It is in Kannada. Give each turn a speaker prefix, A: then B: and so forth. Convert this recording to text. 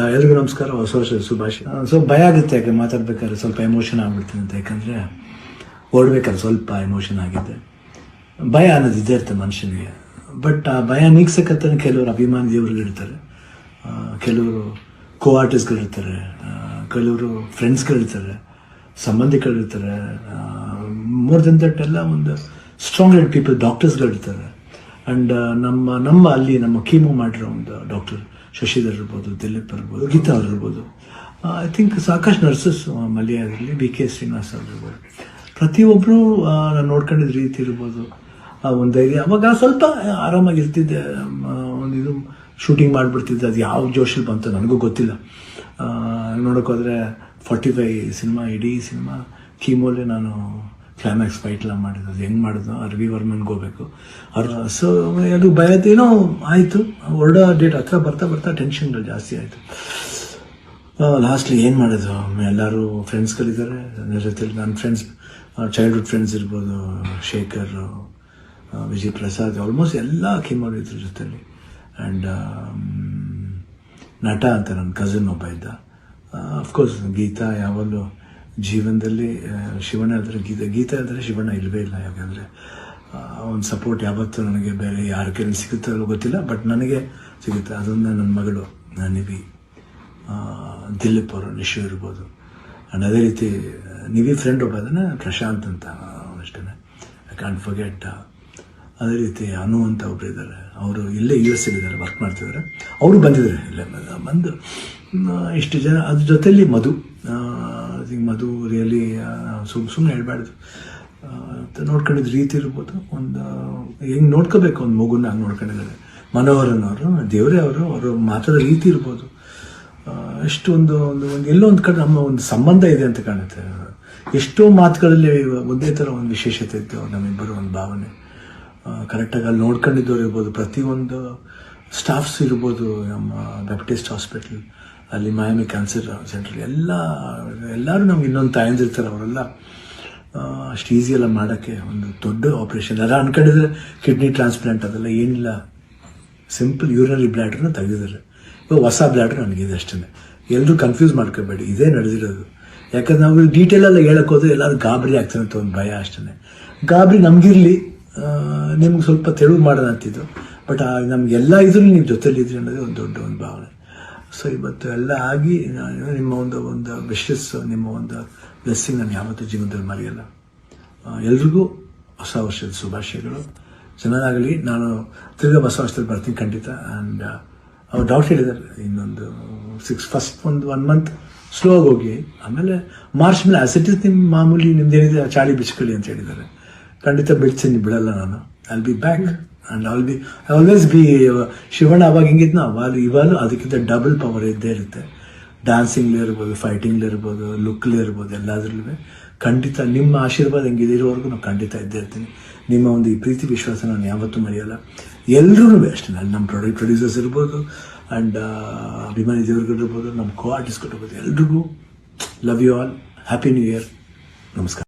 A: ಎಲ್ರಿಗೂ ನಮಸ್ಕಾರ, ಹೊಸ ವರ್ಷದ ಶುಭಾಶಯ. ಸೊ ಭಯ ಆಗುತ್ತೆ, ಯಾಕೆ ಮಾತಾಡ್ಬೇಕಾದ್ರೆ ಸ್ವಲ್ಪ ಎಮೋಷನ್ ಆಗ್ಬಿಡ್ತೀನಿ ಅಂತ. ಯಾಕಂದರೆ ಓಡ್ಬೇಕಾದ್ರೆ ಸ್ವಲ್ಪ ಎಮೋಷನ್ ಆಗಿದೆ. ಭಯ ಅನ್ನೋದು ಇದ್ದೇ ಇರ್ತದೆ ಮನುಷ್ಯನಿಗೆ. ಬಟ್ ಆ ಭಯ ನೀಗ್ಸಕ್ಕಂತಾನೆ ಕೆಲವರು ಅಭಿಮಾನಿ ದೇವರುಗಳಿರ್ತಾರೆ, ಕೆಲವರು ಕೋ ಆರ್ಟಿಸ್ಟ್ಗಳಿರ್ತಾರೆ, ಕೆಲವರು ಫ್ರೆಂಡ್ಸ್ಗಳಿರ್ತಾರೆ, ಸಂಬಂಧಿಕರಿರ್ತಾರೆ. ಮೋರ್ ದೆನ್ ದಟ್ ಎಲ್ಲ ಒಂದು ಸ್ಟ್ರಾಂಗ್ ಹೆಡ್ ಪೀಪಲ್, ಡಾಕ್ಟರ್ಸ್ಗಳಿರ್ತಾರೆ. ಆ್ಯಂಡ್ ನಮ್ಮ ಅಲ್ಲಿ ನಮ್ಮ ಕೀಮೋ ಮಾಡಿರೋ ಒಂದು ಡಾಕ್ಟರ್ ಶಶಿಧರ್ ಇರ್ಬೋದು, ದಿಲೀಪ್ ಇರ್ಬೋದು, ಗೀತಾ ಅವ್ರು ಇರ್ಬೋದು, ಐ ಥಿಂಕ್ ಸಾಕಷ್ಟು ನರ್ಸಸ್ ಮಲ್ಯ ಆಗಿರಲಿ, ಬಿ ಕೆ ಶ್ರೀನಿವಾಸ್ ಅವ್ರು ಇರ್ಬೋದು, ಪ್ರತಿಯೊಬ್ಬರು ನಾನು ನೋಡ್ಕೊಂಡಿದ್ದ ರೀತಿ ಇರ್ಬೋದು, ಒಂದು ಧೈರ್ಯ. ಅವಾಗ ಸ್ವಲ್ಪ ಆರಾಮಾಗಿರ್ತಿದ್ದೆ, ಒಂದು ಇದು ಶೂಟಿಂಗ್ ಮಾಡಿಬಿಡ್ತಿದ್ದೆ. ಅದು ಯಾವ ಜೋಶಲ್ಲಿ ಬಂತು ನನಗೂ ಗೊತ್ತಿಲ್ಲ. ನೋಡೋಕ್ಕೋದ್ರೆ 45 ಸಿನಿಮಾ, ಇಡೀ ಸಿನಿಮಾ ಕೀಮೋಲೆ ನಾನು ಕ್ಲೈಮ್ಯಾಕ್ಸ್ ಫೈಟ್ಲ ಮಾಡಿದ್ದು. ಅದು ಹೆಂಗೆ ಮಾಡಿದ್ದು, ರವಿ ವರ್ಮನ್ಗೆ ಹೋಗ್ಬೇಕು ಅವ್ರು. ಸೊ ಅದು ಭಯದೇನೋ ಆಯಿತು. ಹೊರಡೋ ಡೇಟ್ ಹತ್ರ ಬರ್ತಾ ಟೆನ್ಷನ್ಗಳು ಜಾಸ್ತಿ ಆಯಿತು. ಲಾಸ್ಟ್ಲಿ ಏನು ಮಾಡೋದು, ಎಲ್ಲರೂ ಫ್ರೆಂಡ್ಸ್ಗಳಿದ್ದಾರೆ ನನ್ನ ಜೊತೆಲಿ. ನನ್ನ ಫ್ರೆಂಡ್ಸ್, ಚೈಲ್ಡ್ಹುಡ್ ಫ್ರೆಂಡ್ಸ್ ಇರ್ಬೋದು, ಶೇಖರ್, ವಿಜಯ್ ಪ್ರಸಾದ್, ಆಲ್ಮೋಸ್ಟ್ ಎಲ್ಲ ಕೀಮೋರು ಇದ್ರ ಜೊತೆಲಿ. ಆ್ಯಂಡ್ ನಟ ಅಂತ ನನ್ನ ಕಸಿನ್ ಒಬ್ಬ ಇದ್ದ. ಅಫ್ಕೋರ್ಸ್ ಗೀತಾ ಯಾವಾಗಲೂ ಜೀವನದಲ್ಲಿ ಶಿವಣ್ಣ ಇದ್ದರೆ ಗೀತಾ ಇದ್ದರೆ ಶಿವಣ್ಣ ಇಲ್ಲವೇ ಇಲ್ಲ. ಯಾಕಂದರೆ ಒಂದು ಸಪೋರ್ಟ್ ಯಾವತ್ತೂ ನನಗೆ ಬೇರೆ ಯಾರ ಕೈಲಿ ಸಿಗುತ್ತೋ ಗೊತ್ತಿಲ್ಲ, ಬಟ್ ನನಗೆ ಸಿಗುತ್ತೆ. ಅದನ್ನು ನನ್ನ ಮಗಳು ನಿವಿ, ದಿಲೀಪ್ ಅವರು, ನಿಶು ಇರ್ಬೋದು. ಆ್ಯಂಡ್ ಅದೇ ರೀತಿ ನಿವಿ ಫ್ರೆಂಡ್ ಒಬ್ಬ ಅದನ್ನು ಪ್ರಶಾಂತ್ ಅಂತ ಅಷ್ಟೇ, ಐ ಕಾಂಟ್ ಫರ್ಗೆಟ್. ಅದೇ ರೀತಿ ಅನು ಅಂತ ಒಬ್ಬರು ಇದ್ದಾರೆ, ಅವರು ಇಲ್ಲೇ US ಇದ್ದಾರೆ, ವರ್ಕ್ ಮಾಡ್ತಿದ್ದಾರೆ. ಅವರು ಬಂದಿದ್ದಾರೆ ಇಲ್ಲೇ ಬಂದು ಇಷ್ಟು ಜನ. ಅದ್ರ ಜೊತೆಯಲ್ಲಿ ಮಧು ರಿಯಲಿ ಸುಮ್ಮನೆ ಹೇಳ್ಬಾರ್ದು, ನೋಡ್ಕೊಂಡಿದ್ದ ರೀತಿ ಇರ್ಬೋದು. ಒಂದು ಹೆಂಗೆ ನೋಡ್ಕೋಬೇಕು ಒಂದು ಮಗುನ ಹಂಗೆ ನೋಡ್ಕೊಂಡಿದ್ದಾರೆ. ಮನೋಹರನ್ ಅವರು, ದೇವರೇ ಅವರು ಮಾತಾಡೋ ರೀತಿ ಇರ್ಬೋದು. ಎಷ್ಟು ಒಂದು ಎಲ್ಲೋ ಒಂದು ಕಡೆ ನಮ್ಮ ಒಂದು ಸಂಬಂಧ ಇದೆ ಅಂತ ಕಾಣುತ್ತೆ. ಎಷ್ಟೋ ಮಾತುಗಳಲ್ಲಿ ಒಂದೇ ಥರ ಒಂದು ವಿಶೇಷತೆ ಇತ್ತು ನಮ್ಮಿಬ್ಬರು, ಒಂದು ಭಾವನೆ. ಕರೆಕ್ಟಾಗಿ ಅಲ್ಲಿ ನೋಡ್ಕೊಂಡಿದ್ದವ್ರು ಇರ್ಬೋದು, ಪ್ರತಿಯೊಂದು ಸ್ಟಾಫ್ಸ್ ಇರ್ಬೋದು, ನಮ್ಮ ಬ್ಯಾಪ್ಟಿಸ್ಟ್ ಹಾಸ್ಪಿಟಲ್ ಅಲ್ಲಿ, ಮಯಾಮಿ ಕ್ಯಾನ್ಸರ್ ಸೆಂಟ್ರಲ್ಲಿ ಎಲ್ಲರೂ ನಮ್ಗೆ ಇನ್ನೊಂದು ತಾಯಂದಿರ್ತಾರೆ. ಅವರೆಲ್ಲ ಅಷ್ಟು ಈಸಿಯೆಲ್ಲ ಮಾಡೋಕ್ಕೆ ಒಂದು ದೊಡ್ಡ ಆಪ್ರೇಷನ್. ಎಲ್ಲ ಅನ್ಕೊಂಡಿದ್ರೆ ಕಿಡ್ನಿ ಟ್ರಾನ್ಸ್ಪ್ಲಾಂಟ್ ಅದೆಲ್ಲ ಏನಿಲ್ಲ, ಸಿಂಪಲ್ ಯೂರಿನರಿ ಬ್ಲ್ಯಾಡ್ರನ್ನ ತೆಗೆದಿದ್ದಾರೆ. ಇವಾಗ ಹೊಸ ಬ್ಲ್ಯಾಡ್ರ್ ನನಗಿದೆ ಅಷ್ಟೇ. ಎಲ್ಲರೂ ಕನ್ಫ್ಯೂಸ್ ಮಾಡ್ಕೋಬೇಡಿ, ಇದೇ ನಡೆದಿರೋದು. ಯಾಕಂದ್ರೆ ನಾವು ಡೀಟೇಲೆಲ್ಲ ಹೇಳೋಕ್ಕೋದ್ರೆ ಎಲ್ಲರೂ ಗಾಬರಿ ಆಗ್ತಾನೆ ಅಂತ ಒಂದು ಭಯ ಅಷ್ಟೇ. ಗಾಬರಿ ನಮಗಿರಲಿ, ನಿಮ್ಗೆ ಸ್ವಲ್ಪ ತೆಳುವು ಮಾಡೋಣ ಅಂತಿದ್ದು. ಬಟ್ ನಮಗೆಲ್ಲ ಇದ್ರೂ ನೀವು ಜೊತೆಲಿದ್ರಿ ಅನ್ನೋದೇ ಒಂದು ದೊಡ್ಡ ಒಂದು ಭಾವನೆ. ಸೊ ಇವತ್ತು ಎಲ್ಲ ಆಗಿ ನಿಮ್ಮ ಒಂದು ವಿಶಸ್, ನಿಮ್ಮ ಒಂದು ಬ್ಲೆಸ್ಸಿಂಗ್ ನಾನು ಯಾವತ್ತೂ ಜೀವನದಲ್ಲಿ ಮರೆಯಲ್ಲ. ಎಲ್ರಿಗೂ ಹೊಸ ವರ್ಷದ ಶುಭಾಶಯಗಳು. ಚೆನ್ನಾಗಲಿ. ನಾನು ತಿರ್ಗಾ ಹೊಸ ವರ್ಷದಲ್ಲಿ ಬರ್ತೀನಿ ಖಂಡಿತ. ಆ್ಯಂಡ್ ಅವ್ರು ಡಾಕ್ಟರ್ ಹೇಳಿದ್ದಾರೆ, ಇನ್ನೊಂದು ಫಸ್ಟ್ ಒಂದು 1 ಮಂತ್ ಸ್ಲೋ ಆಗಿ ಹೋಗಿ, ಆಮೇಲೆ ಮಾರ್ಚ್ ಮೇಲೆ ಆಸಿಟಿಸ್ ನಿಮ್ಮ ಮಾಮೂಲಿ ನಿಮ್ದೇನಿದೆ ಚಾಳಿ ಬಿಚ್ಕೊಳ್ಳಿ ಅಂತ ಹೇಳಿದ್ದಾರೆ. ಖಂಡಿತ ಬಿಡ್ತೀನಿ, ಬಿಡಲ್ಲ ನಾನು. I be back and always B Shivanna. ಅವಾಗ ಹೆಂಗಿದ್ನೋ ಇವಾಗಲೂ ಅದಕ್ಕಿಂತ ಡಬಲ್ ಪವರ್ ಇದ್ದೇ ಇರುತ್ತೆ. ಡ್ಯಾನ್ಸಿಂಗ್ಲೇ ಇರ್ಬೋದು, ಫೈಟಿಂಗ್ಲೇ ಇರ್ಬೋದು, ಲುಕ್ಲೇ ಇರ್ಬೋದು, ಎಲ್ಲದ್ರಲ್ಲೂ ಖಂಡಿತ ನಿಮ್ಮ ಆಶೀರ್ವಾದ ಹೆಂಗಿದೆ ಇರೋವರೆಗೂ ನಾನು ಖಂಡಿತ ಇದ್ದೇ ಇರ್ತೀನಿ. ನಿಮ್ಮ ಒಂದು ಈ ಪ್ರೀತಿ ವಿಶ್ವಾಸ ನಾನು ಯಾವತ್ತೂ ಮರೆಯಲ್ಲ. ಎಲ್ಲರೂ ಅಷ್ಟೇ, ನಮ್ಮ ಪ್ರೊಡ್ಯೂಸರ್ಸ್ ಇರ್ಬೋದು, ಆ್ಯಂಡ್ ಅಭಿಮಾನಿ ದೇವರುಗಳಿರ್ಬೋದು, ನಮ್ಮ ಕೋ ಆರ್ಟಿಸ್ಟ್ಗಳಿರ್ಬೋದು, ಎಲ್ರಿಗೂ love you all. Happy new year. ನಮಸ್ಕಾರ.